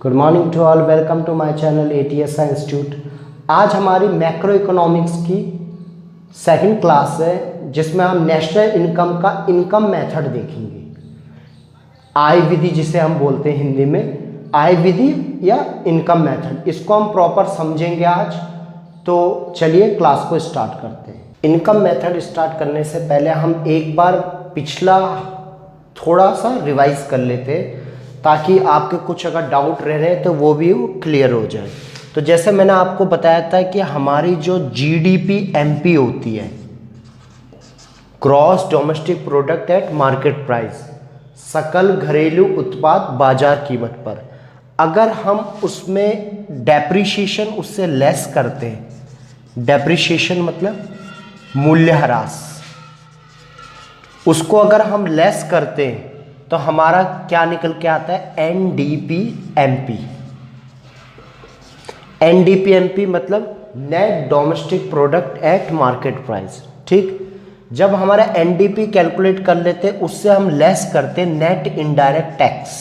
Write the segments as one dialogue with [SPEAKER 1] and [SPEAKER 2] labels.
[SPEAKER 1] Good morning to all, welcome to my channel ATSI institute. आज हमारी macroeconomics की second class है जिसमें हम नेशनल इनकम का इनकम मेथड देखेंगे। आय विधि जिसे हम बोलते हैं हिंदी में, आय विधि या इनकम मेथड, इसको हम प्रॉपर समझेंगे आज। तो चलिए क्लास को स्टार्ट करते हैं। इनकम मेथड स्टार्ट करने से पहले हम एक बार पिछला थोड़ा सा रिवाइज कर लेते हैं ताकि आपके कुछ अगर डाउट रह रहे तो वो भी क्लियर हो जाए। तो जैसे मैंने आपको बताया था कि हमारी जो GDP MP होती है, gross domestic product at market price, सकल घरेलू उत्पाद बाजार कीमत पर, अगर हम उसमें डेप्रिसिएशन उससे लेस करते हैं, डेप्रिसिएशन मतलब मूल्यह्रास, उसको अगर हम लेस करते हैं तो हमारा क्या निकल के आता है, NDP MP। NDP MP मतलब net domestic product at market price. ठीक, जब हमारा NDP कैलकुलेट कर लेते उससे हम लेस करते net indirect tax.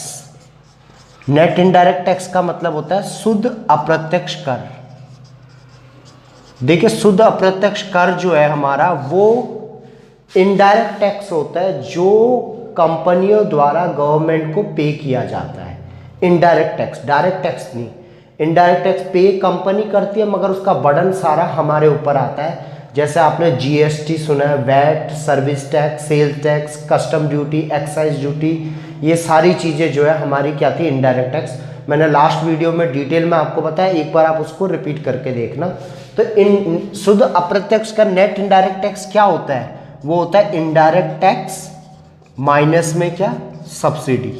[SPEAKER 1] Net indirect tax का मतलब होता है शुद्ध अप्रत्यक्ष कर। देखिए, शुद्ध अप्रत्यक्ष कर जो है हमारा, वो इनडायरेक्ट टैक्स होता है जो कंपनियों द्वारा गवर्नमेंट को पे किया जाता है। इनडायरेक्ट टैक्स, डायरेक्ट टैक्स नहीं। इनडायरेक्ट टैक्स पे कंपनी करती है मगर उसका बर्डन सारा हमारे ऊपर आता है। जैसे आपने GST सुना है, VAT, service tax, sales tax, custom duty, excise duty, ये सारी चीज़ें जो है हमारी क्या थी, इनडायरेक्ट टैक्स। मैंने लास्ट वीडियो में डिटेल में आपको बताया, एक बार आप उसको रिपीट करके देखना। तो इन शुद्ध अप्रत्यक्ष का नेट इनडायरेक्ट टैक्स क्या होता है, वो होता है इनडायरेक्ट टैक्स माइनस में क्या, सब्सिडी।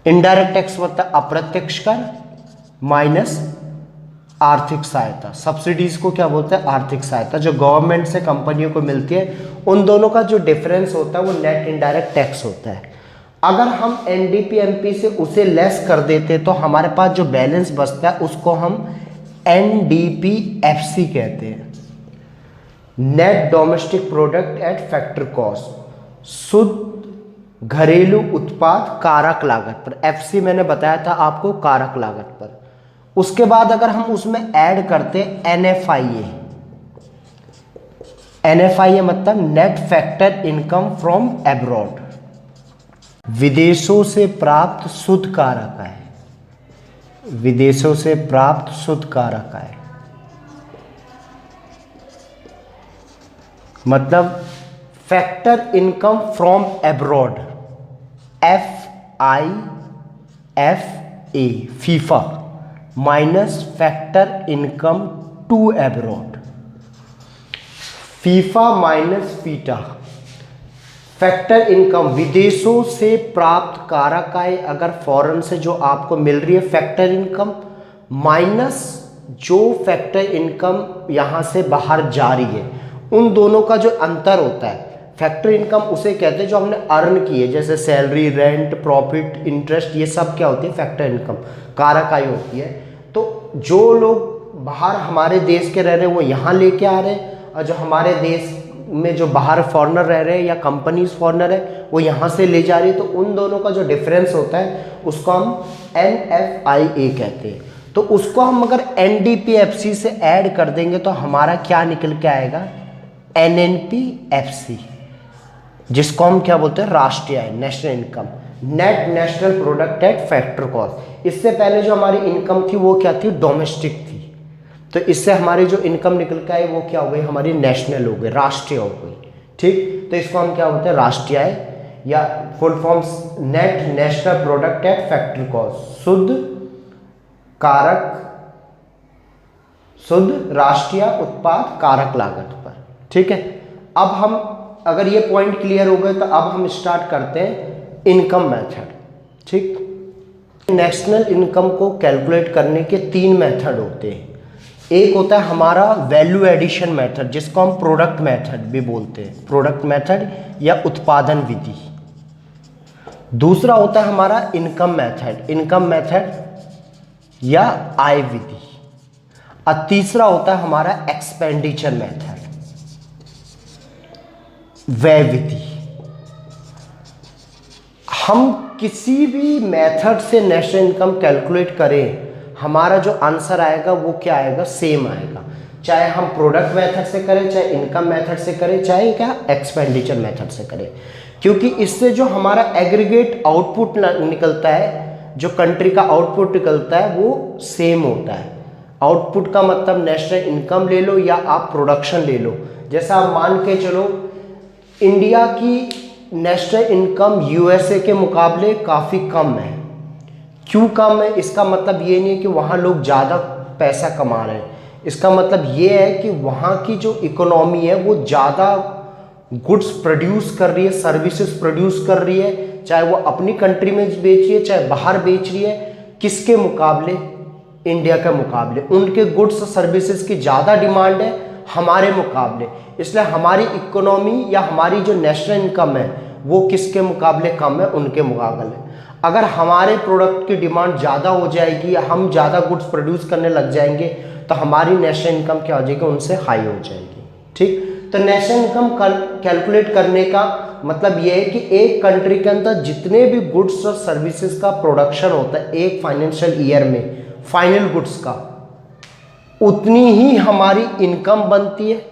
[SPEAKER 1] इनडायरेक्ट टैक्स मतलब अप्रत्यक्ष कर माइनस आर्थिक सहायता। सब्सिडीज को क्या बोलते हैं, आर्थिक सहायता, जो गवर्नमेंट से कंपनियों को मिलती है। उन दोनों का जो डिफरेंस होता है वो नेट इनडायरेक्ट टैक्स होता है। अगर हम NDP MP से उसे लेस कर देते तो हमारे पास जो बैलेंस बचता है उसको हम NDP FC कहते हैं, net domestic product at factory cost, शुद्ध घरेलू उत्पाद कारक लागत पर। FC मैंने बताया था आपको, कारक लागत पर। उसके बाद अगर हम उसमें ऐड करते NFIA, NFIA मतलब net factor income from abroad, विदेशों से प्राप्त शुद्ध कारक आय, विदेशों से प्राप्त शुद्ध कारक आय मतलब factor income from abroad, FIFA, FIFA, minus factor income to abroad, FIFA minus FITA. Factor income विदेशों से प्राप्त कारक आय, अगर फॉरेन से जो आपको मिल रही है फैक्टर इनकम, माइनस जो फैक्टर इनकम यहां से बाहर जा रही है, उन दोनों का जो अंतर होता है। फैक्टर इनकम उसे कहते हैं जो हमने अर्न की है, जैसे सैलरी, रेंट, प्रॉफिट, इंटरेस्ट, ये सब क्या होती है, फैक्टर इनकम, कारक आय होती है। तो जो लोग बाहर हमारे देश के रह रहे हैं वो यहाँ लेके आ रहे हैं, और जो हमारे देश में जो बाहर फॉरेनर रह रहे हैं या कंपनीज फॉरेनर है वो यहाँ से ले जा रही है। तो उन दोनों का जो डिफरेंस होता है उसको हम NFIA कहते हैं। तो उसको हम अगर NDP FC से ऐड कर देंगे तो हमारा क्या निकल के आएगा, NNP FC, जिसको हम क्या बोलते हैं, राष्ट्रीय आय, national income, net national product at factor cost. इससे पहले जो हमारी इनकम थी वो क्या थी, डोमेस्टिक थी। तो इससे हमारी जो इनकम निकल के आई वो क्या हो गई, हमारी नेशनल हो गई, राष्ट्रीय हो गई। ठीक, तो इसको हम क्या बोलते हैं, राष्ट्रीय आय, या full forms net national product at factor cost, शुद्ध कारक, शुद्ध राष्ट्रीय उत्पाद कारक लागत पर। ठीक है, अब हम अगर ये पॉइंट क्लियर हो गए तो अब हम स्टार्ट करते हैं इनकम मेथड। ठीक, नेशनल इनकम को कैलकुलेट करने के 3 मेथड होते हैं। एक होता है हमारा वैल्यू एडिशन मेथड, जिसको हम प्रोडक्ट मेथड भी बोलते हैं, प्रोडक्ट मेथड या उत्पादन विधि। दूसरा होता है हमारा इनकम मेथड, इनकम मेथड या आय विधि। और तीसरा होता है हमारा एक्सपेंडिचर मेथड, व्यय विधि। हम किसी भी मेथड से नेशनल इनकम कैलकुलेट करें, हमारा जो आंसर आएगा वो क्या आएगा, सेम आएगा। चाहे हम प्रोडक्ट मेथड से करें, चाहे इनकम मेथड से करें, चाहे क्या एक्सपेंडिचर मेथड से करें, क्योंकि इससे जो हमारा एग्रीगेट आउटपुट निकलता है, जो कंट्री का आउटपुट निकलता है वो सेम होता है। आउटपुट का मतलब नेशनल इनकम ले लो या आप प्रोडक्शन ले लो। जैसा आप मान के चलो इंडिया की नेशनल इनकम यूएसए के मुकाबले काफ़ी कम है। क्यों कम है? इसका मतलब ये नहीं है कि वहाँ लोग ज़्यादा पैसा कमा रहे हैं, इसका मतलब ये है कि वहाँ की जो इकोनॉमी है वो ज़्यादा गुड्स प्रोड्यूस कर रही है, सर्विसेज प्रोड्यूस कर रही है, चाहे वो अपनी कंट्री में बेच रही है चाहे बाहर बेच रही है। किसके मुकाबले? इंडिया के मुकाबले। उनके गुड्स और सर्विसेज की ज़्यादा डिमांड है हमारे मुकाबले, इसलिए हमारी इकोनॉमी या हमारी जो नेशनल इनकम है वो किसके मुकाबले कम है? उनके मुकाबले। अगर हमारे प्रोडक्ट की डिमांड ज़्यादा हो जाएगी या हम ज़्यादा गुड्स प्रोड्यूस करने लग जाएंगे तो हमारी नेशनल इनकम क्या हो जाएगी? उनसे हाई हो जाएगी। ठीक, तो नेशनल इनकम कैलकुलेट करने का मतलब ये है कि एक कंट्री के अंदर जितने भी गुड्स और सर्विसेज का प्रोडक्शन होता है एक फाइनेंशियल ईयर में, फाइनल गुड्स का, उतनी ही हमारी इनकम बनती है,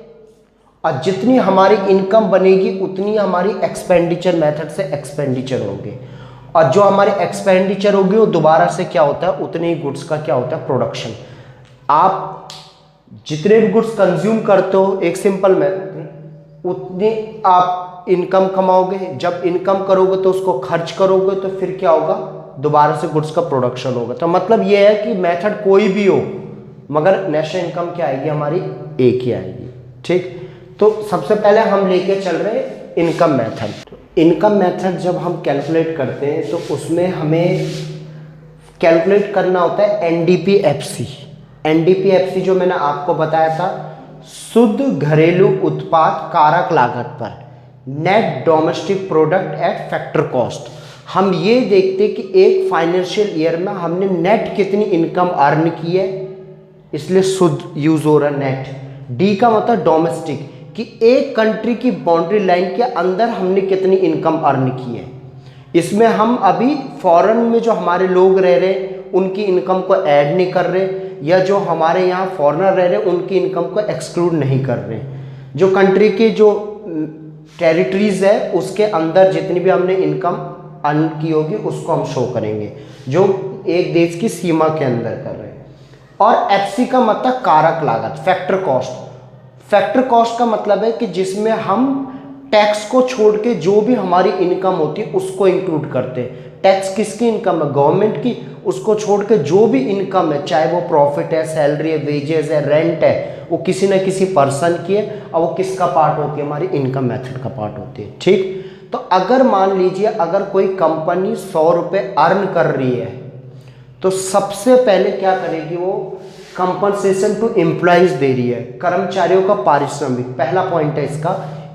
[SPEAKER 1] और जितनी हमारी इनकम बनेगी उतनी हमारी एक्सपेंडिचर मेथड से एक्सपेंडिचर होंगे, और जो हमारे एक्सपेंडिचर होगी वो दोबारा से क्या होता है? उतने ही गुड्स का क्या होता है? प्रोडक्शन। आप जितने भी गुड्स कंज्यूम करते हो, एक सिंपल मेथड, उतनी आप इनकम कमाओगे। जब इनकम करोगे तो उसको खर्च करोगे तो फिर क्या होगा? दोबारा से गुड्स का प्रोडक्शन होगा। तो मतलब ये है कि मेथड कोई भी हो मगर नेशनल इनकम क्या आएगी? हमारी एक ही आएगी। ठीक, तो सबसे पहले हम लेके चल रहे हैं इनकम मेथड। इनकम मेथड जब हम कैलकुलेट करते हैं तो उसमें हमें कैलकुलेट करना होता है एनडीपीएफसी। एनडीपीएफसी जो मैंने आपको बताया था, शुद्ध घरेलू उत्पाद कारक लागत पर, net domestic product at factor cost. हम ये देखते कि एक फाइनेंशियल ईयर में हमने नेट कितनी इनकम अर्न की है, इसलिए शुद्ध यूज हो रहा है नेट। डी का मतलब डोमेस्टिक, कि एक कंट्री की बाउंड्री लाइन के अंदर हमने कितनी इनकम अर्न की है। इसमें हम अभी फॉरेन में जो हमारे लोग रह रहे हैं उनकी इनकम को ऐड नहीं कर रहे, या जो हमारे यहाँ फॉरेनर रह रहे हैं उनकी इनकम को एक्सक्लूड नहीं कर रहे। जो कंट्री के जो टेरिटरीज है उसके अंदर जितनी भी हमने इनकम अर्न की होगी उसको हम शो करेंगे, जो एक देश की सीमा के अंदर कर रहे हैं। और एफसी का मतलब कारक लागत, फैक्टर कॉस्ट। फैक्टर कॉस्ट का मतलब है कि जिसमें हम टैक्स को छोड़ के जो भी हमारी इनकम होती है उसको इंक्लूड करते हैं। टैक्स किसकी इनकम है? गवर्नमेंट की। उसको छोड़ के जो भी इनकम है, चाहे वो प्रॉफिट है, सैलरी है, वेजेस है, रेंट है, वो किसी न किसी पर्सन की है, और वो किसका पार्ट होती है? हमारी इनकम मेथड का पार्ट होती है। ठीक, तो अगर मान लीजिए अगर कोई कंपनी 100 रुपये अर्न कर रही है तो सबसे पहले क्या करेगी? वो कंपनसेशन टू एम्प्लॉइज दे रही है, कर्मचारियों का पारिश्रमिक। पहला पॉइंट है इसका,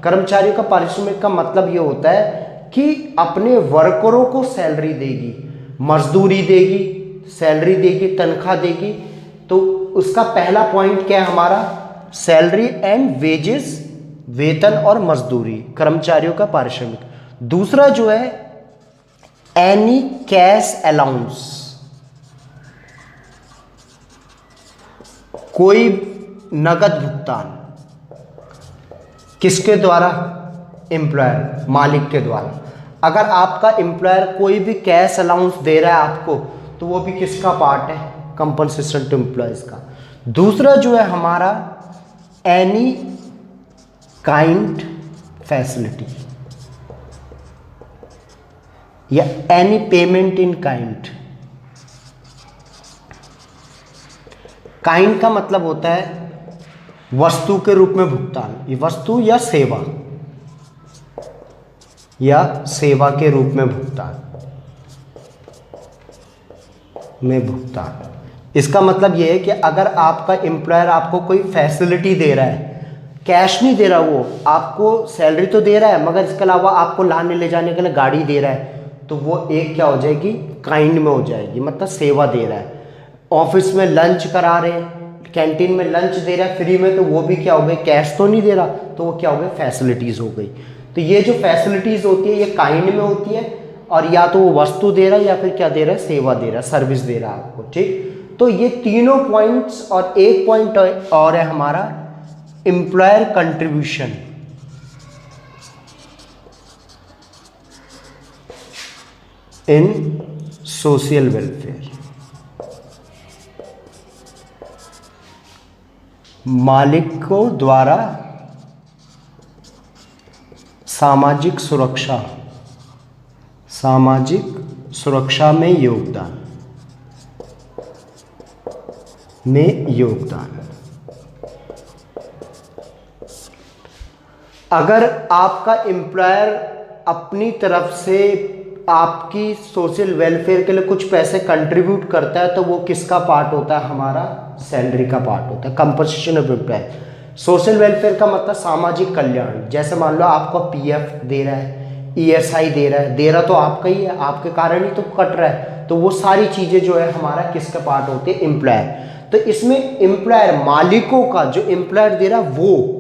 [SPEAKER 1] कर्मचारियों का पारिश्रमिक का मतलब ये होता है कि अपने वर्करों को सैलरी देगी, मजदूरी देगी, सैलरी देगी, तनख्वाह देगी। तो उसका पहला पॉइंट क्या है हमारा? सैलरी एंड वेजेस, वेतन और मजदूरी, कर्मचारियों का पारिश्रमिक। दूसरा जो है एनी कैश अलाउंस, कोई नगद भुगतान, किसके द्वारा? एम्प्लॉयर, मालिक के द्वारा। अगर आपका एम्प्लॉयर कोई भी कैश अलाउंस दे रहा है आपको तो वो भी किसका पार्ट है? कंपनसेशन टू एम्प्लॉयज का। दूसरा जो है हमारा एनी काइंड फैसिलिटी या any payment in kind. Kind का मतलब होता है वस्तु के रूप में भुगतान, ये वस्तु या सेवा के रूप में भुगतान। इसका मतलब ये है कि अगर आपका एम्प्लॉयर आपको कोई फैसिलिटी दे रहा है, कैश नहीं दे रहा, वो आपको सैलरी तो दे रहा है मगर इसके अलावा आपको लाने ले जाने के लिए गाड़ी दे रहा है, तो वो एक क्या हो जाएगी? काइंड में हो जाएगी, मतलब सेवा दे रहा है। ऑफिस में लंच करा रहे हैं, कैंटीन में लंच दे रहा है फ्री में, तो वो भी क्या हो गई? कैश तो नहीं दे रहा, तो वो क्या हो गई? फैसिलिटीज़ हो गई। तो ये जो फैसिलिटीज़ होती है ये काइंड में होती है, और या तो वो वस्तु दे रहा है या फिर क्या दे रहा है, सेवा दे रहा है, सर्विस दे रहा है आपको। ठीक, तो ये तीनों पॉइंट्स, और एक पॉइंट और है हमारा एम्प्लॉयर कंट्रीब्यूशन। इन सोशल वेलफेयर, मालिकों द्वारा सामाजिक सुरक्षा में योगदान। अगर आपका एम्प्लॉयर अपनी तरफ से आपकी सोशल वेलफेयर के लिए कुछ पैसे कंट्रीब्यूट करता है तो वो किसका पार्ट होता है, हमारा सैलरी का पार्ट होता है, compensation of employ. Social welfare का मतलब सामाजिक कल्याण। जैसे मान लो आपको पीएफ दे रहा है, ईएसआई दे रहा तो आपका ही है, आपके कारण ही तो कट रहा है, तो वो सारी चीजें जो है हमारा किसका पार्ट होती है, एम्प्लॉयर। तो इसमें एम्प्लॉयर, मालिकों का जो एम्प्लॉयर दे रहा है वो,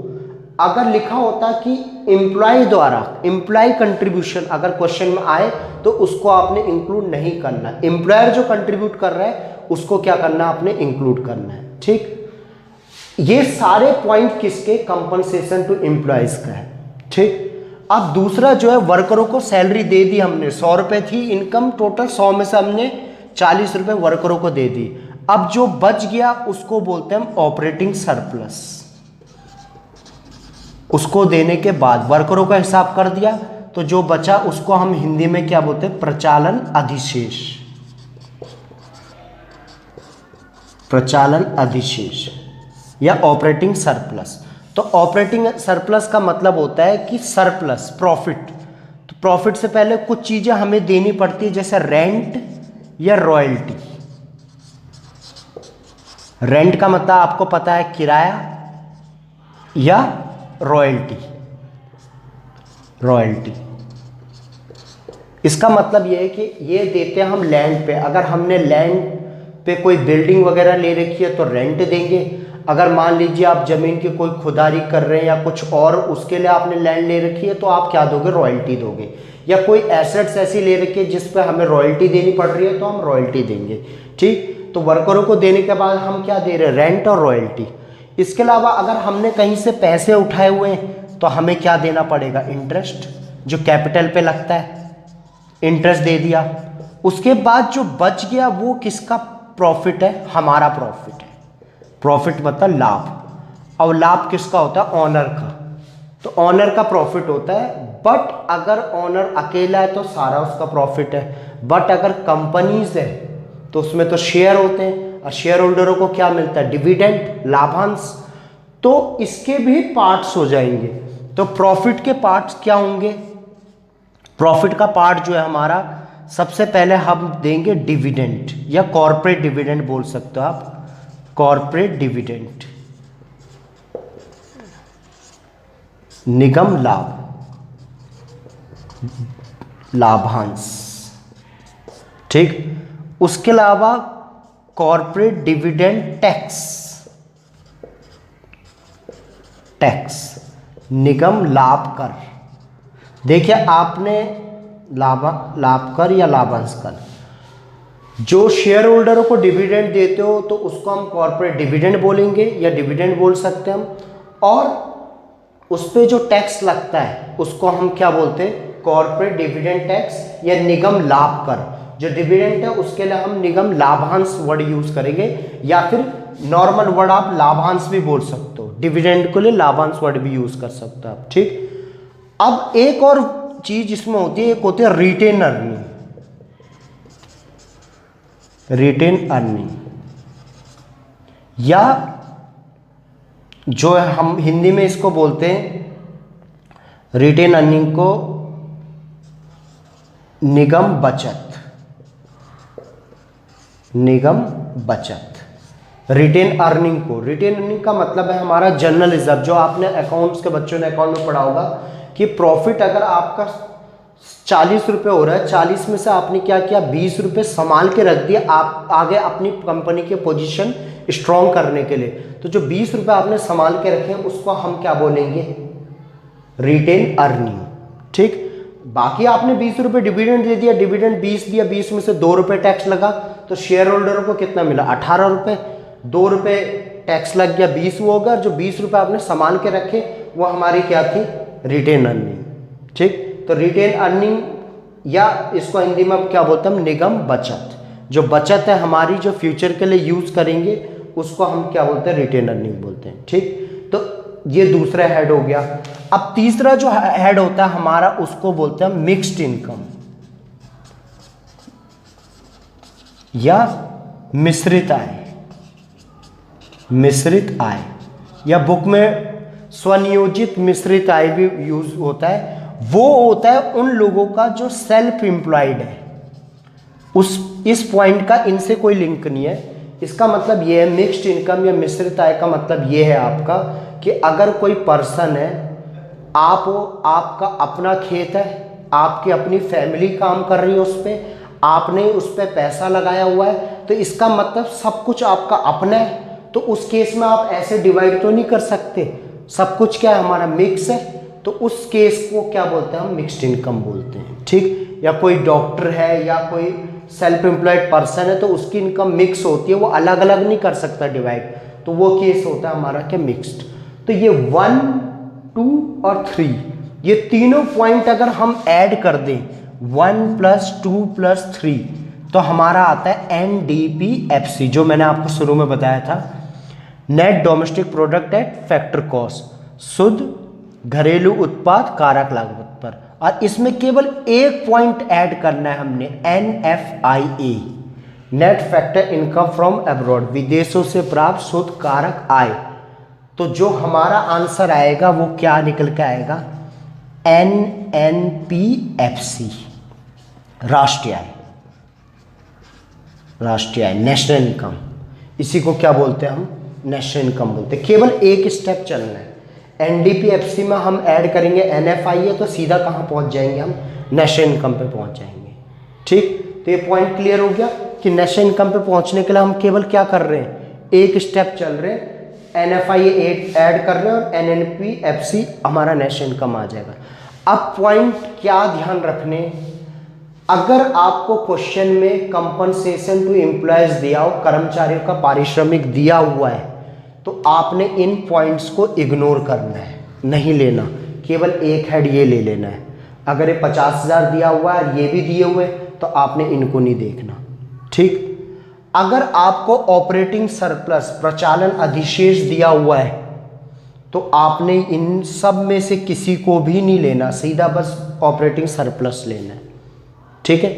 [SPEAKER 1] अगर लिखा होता कि एम्प्लॉय द्वारा, एम्प्लॉय कंट्रीब्यूशन अगर क्वेश्चन में आए तो उसको आपने इंक्लूड नहीं करना। एम्प्लॉयर जो कंट्रीब्यूट कर रहा है उसको क्या करना है, आपने इंक्लूड करना है। ठीक, ये सारे पॉइंट किसके, कंपनसेशन टू एम्प्लॉयज का है। ठीक, अब दूसरा जो है वर्करों को सैलरी दे दी हमने, 100 रुपए थी इनकम टोटल, 100 में से हमने 40 रुपए वर्करों को दे दी। अब जो बच गया उसको बोलते हैं हम ऑपरेटिंग सरप्लस। उसको देने के बाद वर्करों का हिसाब कर दिया तो जो बचा उसको हम हिंदी में क्या बोलते हैं, प्रचालन अधिशेष। प्रचालन अधिशेष या ऑपरेटिंग सरप्लस। तो ऑपरेटिंग सरप्लस का मतलब होता है कि सरप्लस, प्रॉफिट। तो प्रॉफिट से पहले कुछ चीजें हमें देनी पड़ती है, जैसे रेंट या रॉयल्टी। रेंट का मतलब आपको पता है किराया, या रॉयल्टी। इसका मतलब ये है कि ये देते हैं हम लैंड पे। अगर हमने लैंड पे कोई बिल्डिंग वगैरह ले रखी है तो रेंट देंगे। अगर मान लीजिए आप जमीन की कोई खुदाई कर रहे हैं या कुछ और, उसके लिए आपने लैंड ले रखी है तो आप क्या दोगे, रॉयल्टी दोगे। या कोई एसेट्स ऐसी ले रखी है जिस पे हमें रॉयल्टी देनी पड़ रही है तो हम रॉयल्टी देंगे। ठीक, तो वर्करों को देने के बाद हम क्या दे रहे हैं, रेंट और रॉयल्टी। इसके अलावा अगर हमने कहीं से पैसे उठाए हुए हैं तो हमें क्या देना पड़ेगा, इंटरेस्ट, जो कैपिटल पे लगता है, इंटरेस्ट दे दिया। उसके बाद जो बच गया वो किसका प्रॉफिट है, हमारा प्रॉफिट है। प्रॉफिट मतलब लाभ। और लाभ किसका होता है, ऑनर का। तो ऑनर का प्रॉफिट होता है। बट अगर ऑनर अकेला है तो सारा उसका प्रॉफिट है। बट अगर कंपनीज है तो उसमें तो शेयर होते हैं, और शेयर होल्डरों को क्या मिलता है, डिविडेंड, लाभांश। तो इसके भी पार्ट्स हो जाएंगे। तो प्रॉफिट के पार्ट्स क्या होंगे, प्रॉफिट का पार्ट जो है हमारा, सबसे पहले हम देंगे डिविडेंड, या कॉर्पोरेट डिविडेंड बोल सकते हो आप, कॉर्पोरेट डिविडेंड, निगम लाभ, लाभांश। ठीक, उसके अलावा कॉर्पोरेट डिविडेंड टैक्स, निगम लाभ कर। देखिए आपने लाभ कर या लाभांश कर, जो शेयर होल्डरों को डिविडेंड देते हो तो उसको हम कॉर्पोरेट डिविडेंड बोलेंगे या डिविडेंड बोल सकते हैं हम। और उस पे जो टैक्स लगता है उसको हम क्या बोलते हैं, कॉर्पोरेट डिविडेंड टैक्स या निगम लाभ कर। जो डिविडेंड है उसके लिए हम निगम लाभांश वर्ड यूज करेंगे, या फिर नॉर्मल वर्ड आप लाभांश भी बोल सकते हो। डिविडेंड के लिए लाभांश वर्ड भी यूज कर सकते हो आप। ठीक, अब एक और चीज इसमें होती है, एक होती है रिटेन अर्निंग। रिटेन अर्निंग, या जो है हम हिंदी में इसको बोलते हैं रिटेन अर्निंग को निगम बचत। निगम बचत, रिटेन अर्निंग को, रिटेन अर्निंग का मतलब है हमारा जनरल रिजर्व। जो आपने अकाउंट्स के बच्चों ने अकाउंट में पढ़ा होगा कि प्रॉफिट अगर आपका 40 रुपये हो रहा है, 40 में से आपने क्या किया, 20 रुपये संभाल के रख दिया आप आगे अपनी कंपनी के पोजीशन स्ट्रॉन्ग करने के लिए। तो जो 20 रुपये आपने संभाल के रखे हैं उसको हम क्या बोलेंगे, रिटेन अर्निंग। ठीक, बाकी आपने 20 रुपये डिविडेंड दे दिया, डिविडेंड 20 दिया, 20 में से 2 रुपये टैक्स लगा, तो शेयर होल्डरों को कितना मिला 18 रुपये, 2 रुपये टैक्स लग गया, 20 वो होगा, और जो 20 रुपये आपने संभाल के रखे वो हमारी क्या थी, रिटेन अर्निंग। ठीक, तो रिटेन अर्निंग या इसको हिंदी में क्या बोलते हैं हम, निगम बचत। जो बचत है हमारी जो फ्यूचर के लिए यूज करेंगे उसको हम क्या बोलते हैं, रिटेन अर्निंग बोलते हैं। ठीक, तो ये दूसरा हेड हो गया। अब तीसरा जो हेड होता है हमारा उसको बोलते हैं मिक्स्ड इनकम या मिश्रित आय। मिश्रित आय या बुक में स्वनियोजित मिश्रित आय भी यूज होता है। वो होता है उन लोगों का जो सेल्फ एम्प्लॉयड है। इस पॉइंट का इनसे कोई लिंक नहीं है। इसका मतलब ये है मिक्स्ड इनकम या मिश्रित आय का मतलब ये है आपका कि अगर कोई पर्सन है, आपका अपना खेत है, आपकी अपनी फैमिली काम कर रही है उस पर, आपने उस पर पैसा लगाया हुआ है, तो इसका मतलब सब कुछ आपका अपना है। तो उस केस में आप ऐसे डिवाइड तो नहीं कर सकते, सब कुछ क्या है हमारा मिक्स है, तो उस केस को क्या बोलते हैं हम, मिक्स्ड इनकम बोलते हैं। ठीक, या कोई डॉक्टर है या कोई सेल्फ एम्प्लॉयड पर्सन है तो उसकी इनकम मिक्स होती है, वो अलग अलग नहीं कर सकता डिवाइड, तो वो केस होता है हमारा क्या, मिक्स्ड। तो ये 1, 2 और 3 ये तीनों पॉइंट अगर हम ऐड कर दें 1 + 2 + 3 तो हमारा आता है NDPFC, जो मैंने आपको शुरू में बताया था, net domestic product at factor cost, शुद्ध घरेलू उत्पाद कारक लागत पर। और इसमें केवल एक पॉइंट ऐड करना है हमने, NFIA, net factor income from abroad, विदेशों से प्राप्त शुद्ध कारक आय। तो जो हमारा आंसर आएगा वो क्या निकल के आएगा, NNPFC, राष्ट्रीय आय। राष्ट्रीय आय, नेशनल इनकम, इसी को क्या बोलते हैं हम, नेशनल इनकम बोलते हैं। केवल एक स्टेप चलना है, NDPFC में हम ऐड करेंगे NFIA तो सीधा कहाँ पहुँच जाएंगे हम, नेशनल इनकम पे पहुँच जाएंगे। ठीक, तो ये पॉइंट क्लियर हो गया कि नेशनल इनकम पे पहुँचने के लिए हम केवल क्या कर रहे हैं, एक स्टेप चल रहे हैं, NFIA ऐड कर रहे हैं और NNPFC हमारा नेशनल इनकम आ जाएगा। अब पॉइंट क्या ध्यान रखने, अगर आपको क्वेश्चन में कंपनसेशन टू एम्प्लॉयज दिया हो, कर्मचारियों का पारिश्रमिक दिया हुआ है, तो आपने इन पॉइंट्स को इग्नोर करना है, नहीं लेना, केवल एक हेड ये ले लेना है। अगर ये 50,000 दिया हुआ है और ये भी दिए हुए तो आपने इनको नहीं देखना। ठीक, अगर आपको ऑपरेटिंग सरप्लस प्रचालन अधिशेष दिया हुआ है तो आपने इन सब में से किसी को भी नहीं लेना, सीधा बस ऑपरेटिंग सरप्लस लेना है। ठीक है,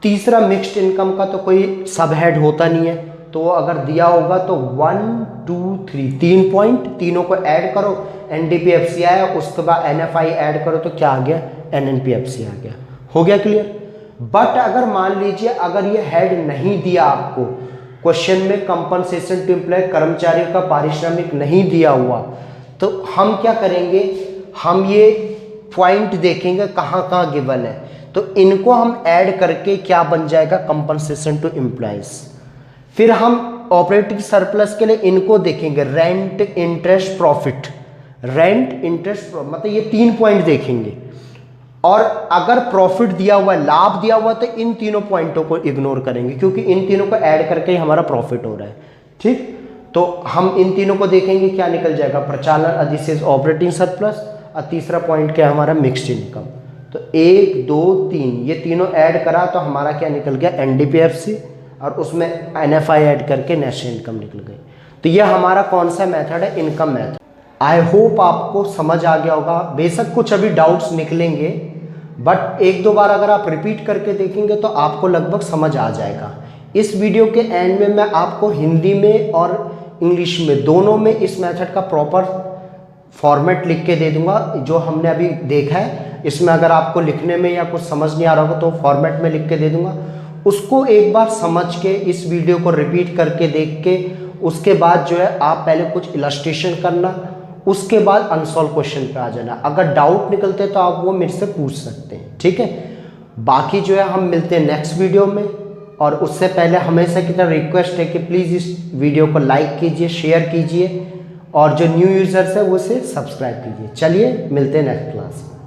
[SPEAKER 1] तीसरा मिक्स्ड इनकम का तो कोई सब हेड होता नहीं है, तो वो अगर दिया होगा तो 1, 2, 3 3 पॉइंट, तीनों को ऐड करो, NDPFC आया, उसके बाद NFI ऐड करो तो क्या आ गया, NNPFC आ गया। हो गया क्लियर। बट अगर मान लीजिए अगर ये हेड नहीं दिया आपको क्वेश्चन में, कंपनसेशन टू एम्प्लॉय कर्मचारियों का पारिश्रमिक नहीं दिया हुआ, तो हम क्या करेंगे, हम ये पॉइंट देखेंगे कहाँ कहाँ गिवन है, तो इनको हम ऐड करके क्या बन जाएगा, कंपनसेशन टू एम्प्लॉयज। फिर हम ऑपरेटिंग सरप्लस के लिए इनको देखेंगे, rent, interest, profit. Rent, interest, मतलब ये 3 पॉइंट देखेंगे। और अगर प्रॉफिट दिया हुआ है, लाभ दिया हुआ है, तो इन तीनों पॉइंटों को इग्नोर करेंगे, क्योंकि इन तीनों को ऐड करके ही हमारा प्रॉफिट हो रहा है। ठीक, तो हम इन तीनों को देखेंगे, क्या निकल जाएगा, प्रचालन अधिशेष, ऑपरेटिंग सरप्लस, और तीसरा पॉइंट क्या है हमारा, मिक्स्ड इनकम। तो 1, 2, 3 ये तीनों ऐड करा तो हमारा क्या निकल गया, NDPFC, और उसमें NFI ऐड करके नेशनल इनकम निकल गई। तो ये हमारा कौन सा मेथड है, इनकम मेथड। आई होप आपको समझ आ गया होगा। बेशक कुछ अभी डाउट्स निकलेंगे, बट 1-2 बार अगर आप रिपीट करके देखेंगे तो आपको लगभग समझ आ जाएगा। इस वीडियो के एंड में मैं आपको हिंदी में और इंग्लिश में दोनों में इस मेथड का प्रॉपर फॉर्मेट लिख के दे दूंगा, जो हमने अभी देखा है। इसमें अगर आपको लिखने में या कुछ समझ नहीं आ रहा होगा तो फॉर्मेट में लिख के दे दूंगा, उसको एक बार समझ के इस वीडियो को रिपीट करके देख के उसके बाद जो है आप पहले कुछ इलस्ट्रेशन करना, उसके बाद अनसॉल्व क्वेश्चन पे आ जाना। अगर डाउट निकलते तो आप वो मेरे से पूछ सकते हैं, ठीक है। बाकी जो है हम मिलते हैं नेक्स्ट वीडियो में, और उससे पहले हमेशा की तरह रिक्वेस्ट है कि प्लीज़ इस वीडियो को लाइक कीजिए, शेयर कीजिए, और जो न्यू यूज़र्स है वो उसे सब्सक्राइब कीजिए। चलिए मिलते हैं नेक्स्ट क्लास में।